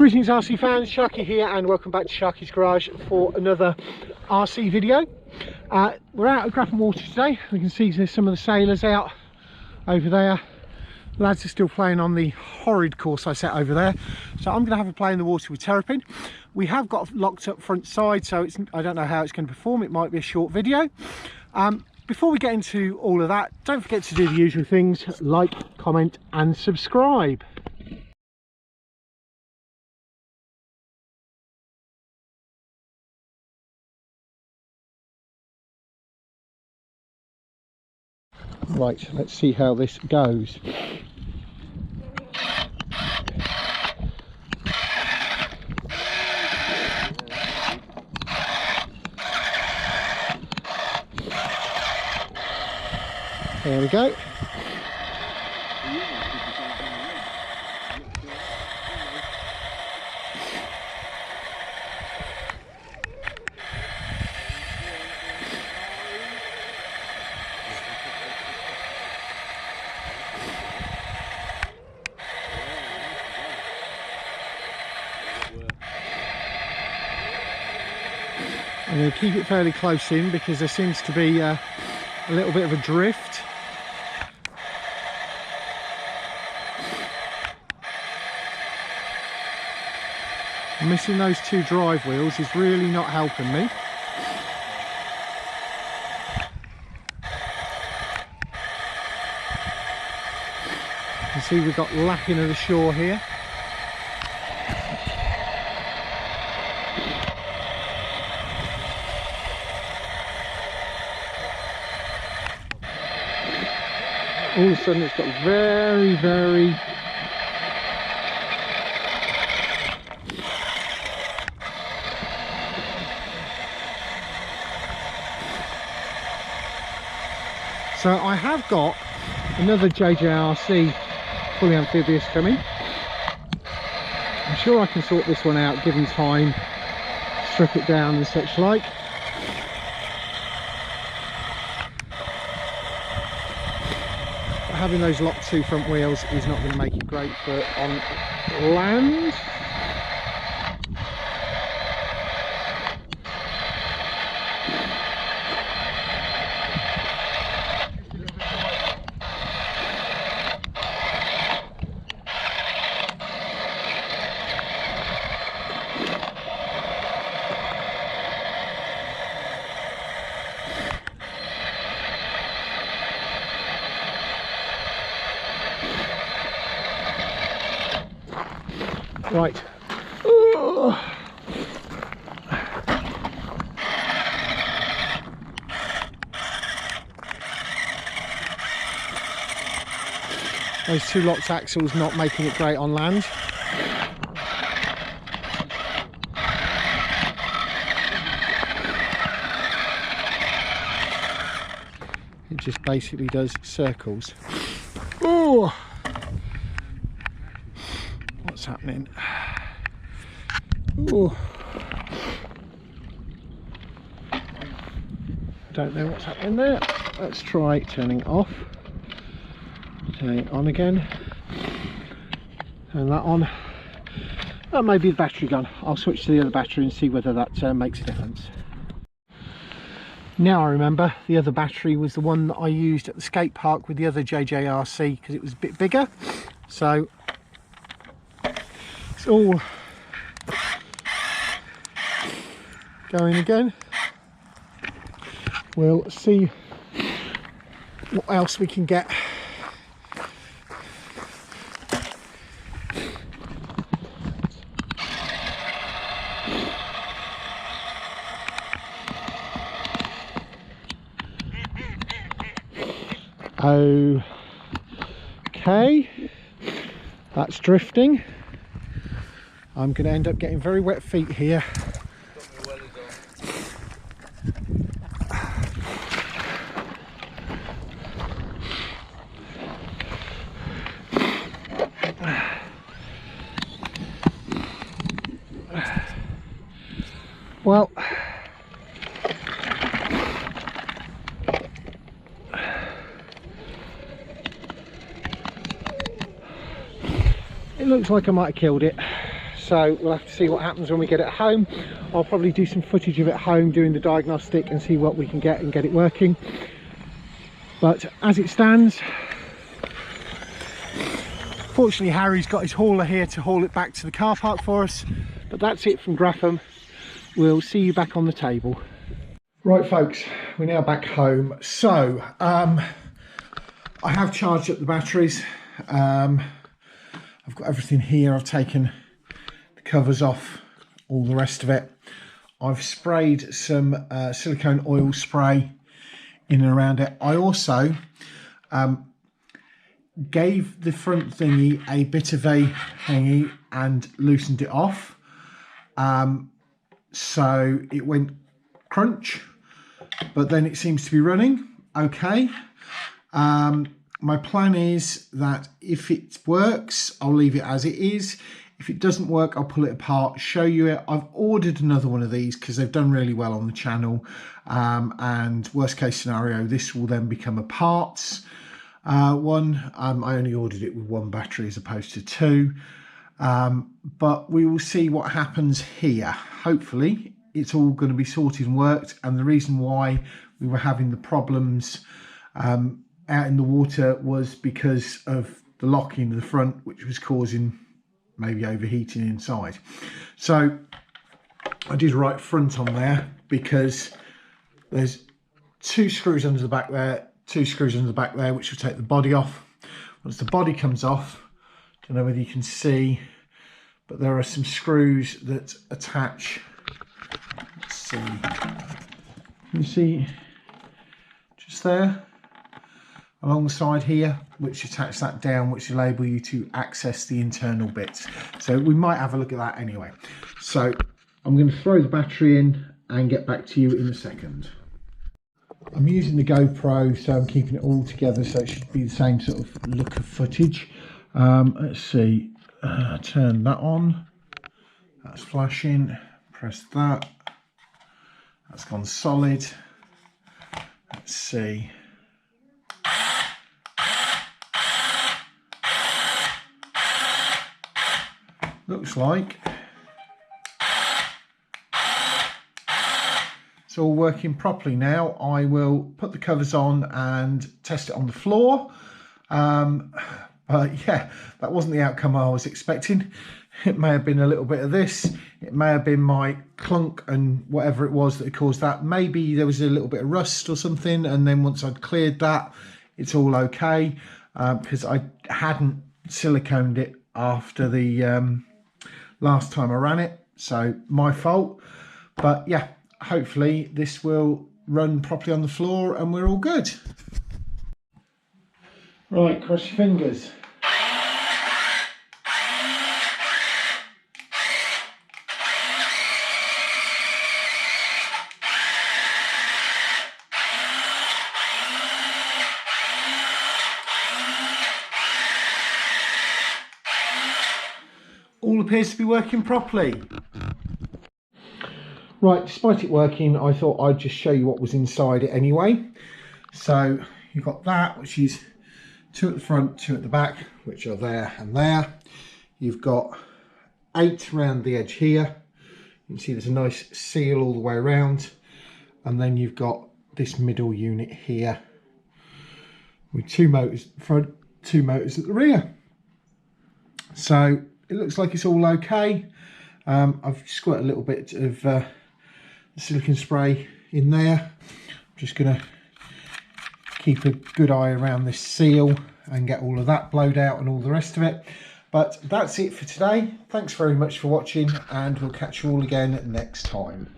Greetings RC fans, Sharky here and welcome back to Sharky's Garage for another RC video. We're out at Grafham Water today. We can see there's some of the sailors out over there. Lads are still playing on the horrid course I set over there. So I'm going to have a play in the water with Terrorpin. We have got locked up front side, so I don't know how it's going to perform. It might be a short video. Before we get into all of that, don't forget to do the usual things: like, comment and subscribe. Right, let's see how this goes. There we go. I'm going to keep it fairly close in because there seems to be a little bit of a drift. Missing those two drive wheels is really not helping me. You can see we've got lapping of the shore here. All of a sudden it's got very so I have got another JJRC fully amphibious coming. I'm sure I can sort this one out given time, strip it down and such like. Having those locked two front wheels is not going to make it great for on land. Right. Those two locked axles not making it great on land. It just basically does circles. Oh! What's happening? Oh, don't know what's happening there. Let's try turning off, turning it on again, turn that on. That may be the battery gone. I'll switch to the other battery and see whether that makes a difference. Now I remember, the other battery was the one that I used at the skate park with the other JJRC because it was a bit bigger. So it's all going again. We'll see what else we can get. Okay, that's drifting. I'm going to end up getting very wet feet here. Well, it looks like I might have killed it. so we'll have to see what happens when we get it home. I'll probably do some footage of it home doing the diagnostic and see what we can get and get it working. But as it stands, fortunately Harry's got his hauler here to haul it back to the car park for us. But that's it from Grafham. We'll see you back on the table. Right folks, we're now back home. So I have charged up the batteries. I've got everything here. I've taken the covers off, all the rest of it. I've sprayed some silicone oil spray in and around it. I also gave the front thingy a bit of a hangy and loosened it off. So it went crunch, but then it seems to be running okay. My plan is that if it works, I'll leave it as it is. If it doesn't work, I'll pull it apart, show you it. I've ordered another one of these because they've done really well on the channel. And worst case scenario, this will then become a parts one. I only ordered it with one battery as opposed to two. But we will see what happens here. Hopefully it's all going to be sorted and worked. And the reason why we were having the problems out in the water was because of the locking in the front, which was causing maybe overheating inside. So I did right front on there because there's two screws under the back there, two screws under the back there, which will take the body off. Once the body comes off, I don't know whether you can see, but there are some screws that attach. Let's see. You see just there along the side here, which attach that down, which will enable you to access the internal bits. So we might have a look at that anyway. So I'm going to throw the battery in and get back to you in a second. I'm using the GoPro, so I'm keeping it all together, so it should be the same sort of look of footage. Let's see, turn that on, that's flashing, press that, that's gone solid. Let's see. Looks like it's all working properly now. I will put the covers on and test it on the floor. But yeah, that wasn't the outcome I was expecting. It may have been a little bit of this. It may have been my clunk and whatever it was that caused that. Maybe there was a little bit of rust or something, and then once I'd cleared that, it's all okay, because I hadn't siliconed it after the last time I ran it, so my fault. But yeah, hopefully this will run properly on the floor and we're all good. Right, cross your fingers. All appears to be working properly. Right, despite it working, I thought I'd just show you what was inside it anyway. So you've got that, which is 2 at the front, 2 at the back, which are there and there. You've got 8 around the edge here. You can see there's a nice seal all the way around. And then you've got this middle unit here with 2 motors at the front, 2 motors at the rear. So it looks like it's all okay. I've squirted a little bit of silicone spray in there. I'm just going to keep a good eye around this seal and get all of that blowed out and all the rest of it. But that's it for today. Thanks very much for watching, and we'll catch you all again next time.